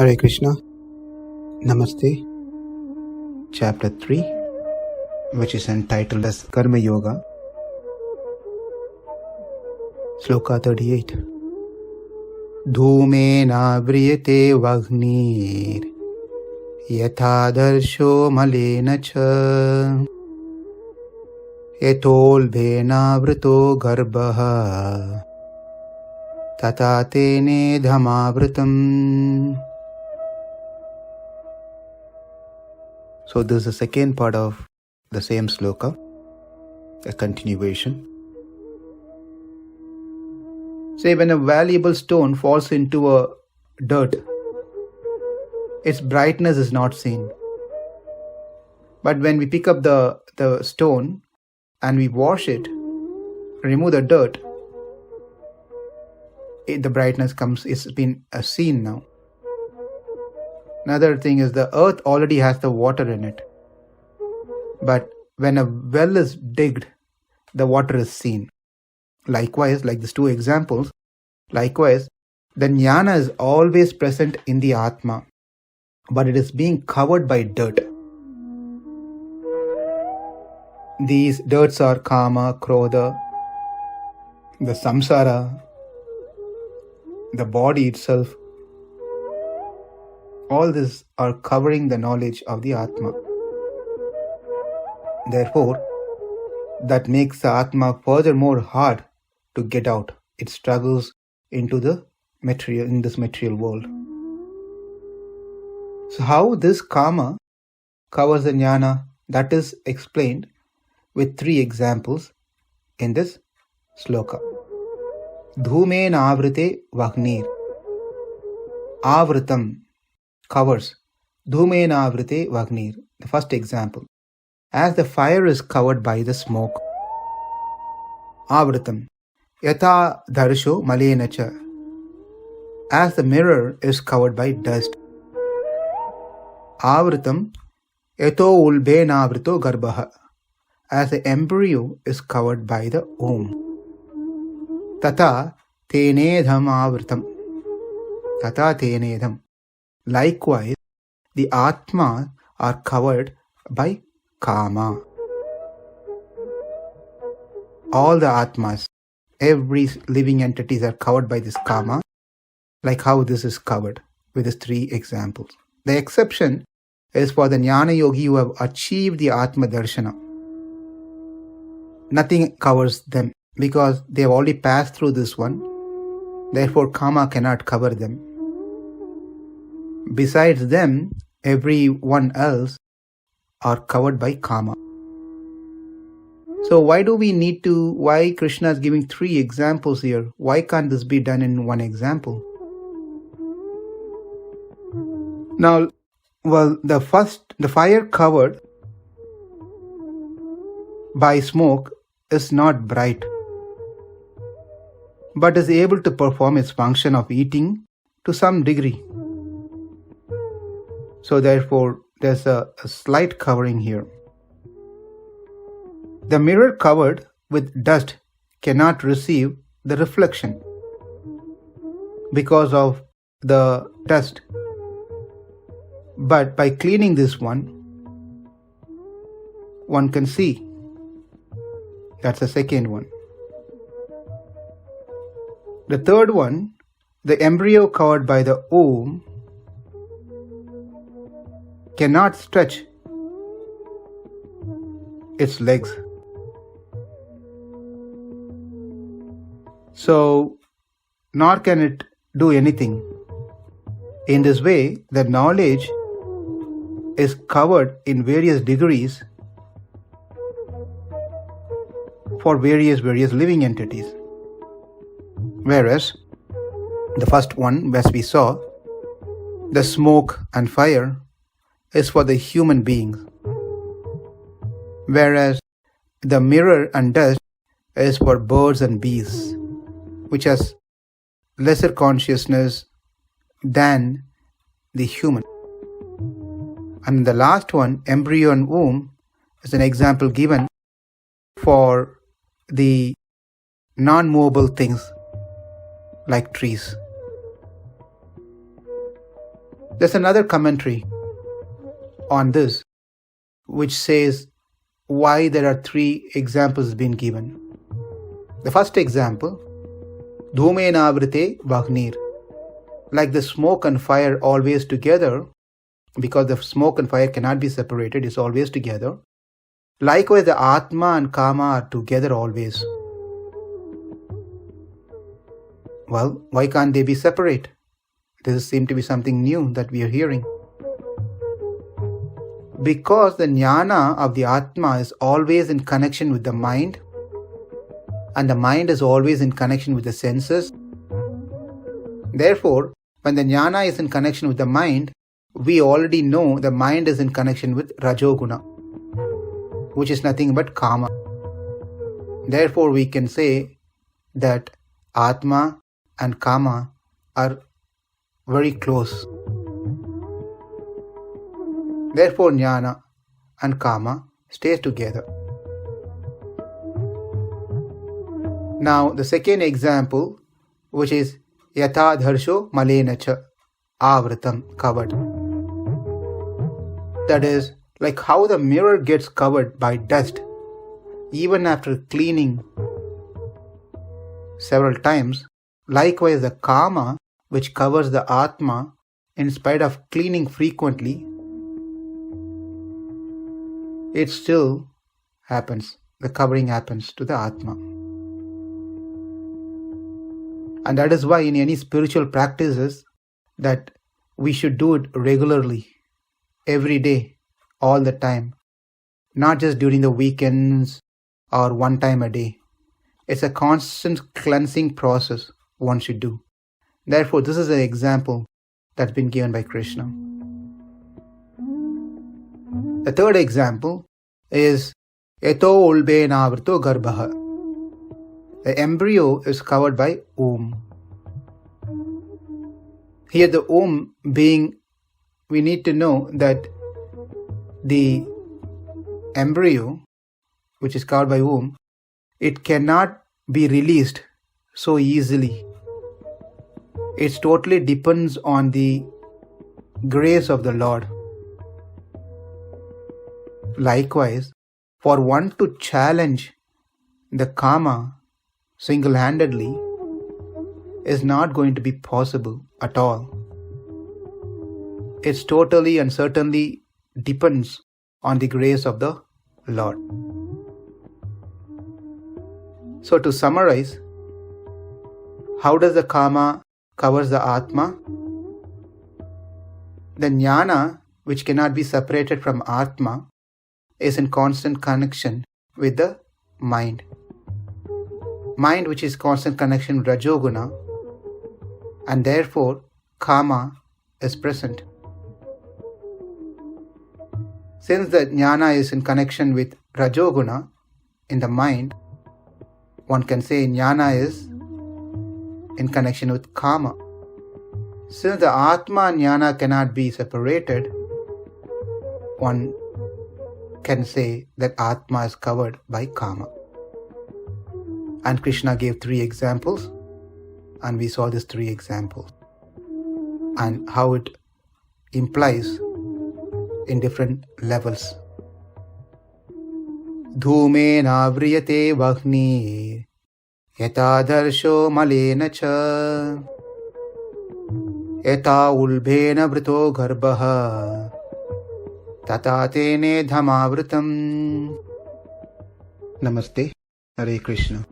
Hare Krishna. Namaste. Chapter 3, which is entitled as Karma Yoga. Sloka 38. dhūmenāvriyate vahnir yathādarśo malena yatholbenāvṛto garbhas tathā tenedam āvṛtam. So this is the second part of the same sloka, a continuation. Say when a valuable stone falls into a dirt, its brightness is not seen. But when we pick up the stone and we wash it, remove the dirt, the brightness comes, it's been seen now. Another thing is the earth already has the water in it. But when a well is digged, the water is seen. Likewise, like these two examples, likewise, the jnana is always present in the Atma, but it is being covered by dirt. These dirts are kama, krodha, the samsara, the body itself. All these are covering the knowledge of the Atma. Therefore, that makes the Atma furthermore hard to get out. It struggles into the material, in this material world. So how this karma covers the jnana, that is explained with 3 examples in this sloka. dhūmenāvriyate vahnir. āvṛtam covers. dhūmenāvriyate vahnir. The first example. As the fire is covered by the smoke. āvṛtam. yathādarśo malena. As the mirror is covered by dust. āvṛtam. yatholbenāvṛto garbhas. As the embryo is covered by the womb. tathā tenedam āvṛtam. tathā tenedam. Likewise, the Atmas are covered by kama. All the Atmas, every living entities are covered by this kama, like how this is covered with these 3 examples. The exception is for the jnana yogi who have achieved the Atma darshana. Nothing covers them because they have already passed through this one. Therefore, kama cannot cover them. Besides them, everyone else are covered by kama. So why Krishna is giving 3 examples here? Why can't this be done in 1 example? Now, the fire covered by smoke is not bright, but is able to perform its function of eating to some degree. So therefore, there's a slight covering here. The mirror covered with dust cannot receive the reflection because of the dust. But by cleaning this one can see. That's the second one. The third one, the embryo covered by the womb cannot stretch its legs. So, nor can it do anything. In this way, the knowledge is covered in various degrees for various living entities. Whereas, the first one, as we saw, the smoke and fire is for the human beings. Whereas, the mirror and dust is for birds and bees, which has lesser consciousness than the human. And the last one, embryo and womb, is an example given for the non-movable things like trees. There's another commentary on this which says why there are three examples being given. The first example, dhūmenāvriyate vahnir. Like the smoke and fire always together, because the smoke and fire cannot be separated, it's always together. Likewise, the Atma and Kama are together always. Well, why can't they be separate? This seems to be something new that we are hearing. Because the jnana of the Atma is always in connection with the mind, and the mind is always in connection with the senses. Therefore, when the jnana is in connection with the mind, we already know the mind is in connection with Rajoguna, which is nothing but Kama. Therefore, we can say that Atma and Kama are very close. Therefore, jnana and Kama stay together. Now, the second example, which is yathādarśo malena āvṛtam, covered. That is, like how the mirror gets covered by dust, even after cleaning several times. Likewise, the Kama, which covers the Atma, in spite of cleaning frequently, it still happens. The covering happens to the Atma. And that is why in any spiritual practices that we should do it regularly, every day, all the time, not just during the weekends or one time a day. It's a constant cleansing process one should do. Therefore, this is an example that's been given by Krishna. The third example is yatholbenāvṛto garbhas. The embryo is covered by Here the being, we need to know that the embryo, which is covered by it cannot be released so easily. It totally depends on the grace of the Lord. Likewise, for one to challenge the Kama single-handedly is not going to be possible at all. It totally and certainly depends on the grace of the Lord. So to summarize, how does the Kama covers the Atma? The jnana, which cannot be separated from Atma, is in constant connection with the mind. Mind, which is constant connection with Rajoguna, and therefore Kama is present. Since the jnana is in connection with Rajoguna in the mind, one can say jnana is in connection with Kama. Since the Atma and jnana cannot be separated, one can say that Atma is covered by Kama. And Krishna gave 3 examples, and we saw these 3 examples and how it implies in different levels. dhūmenāvriyate vahnir yathādarśo malena yatholbenāvṛto garbhas tathā tenedam āvṛtam. Namaste. Hare Krishna.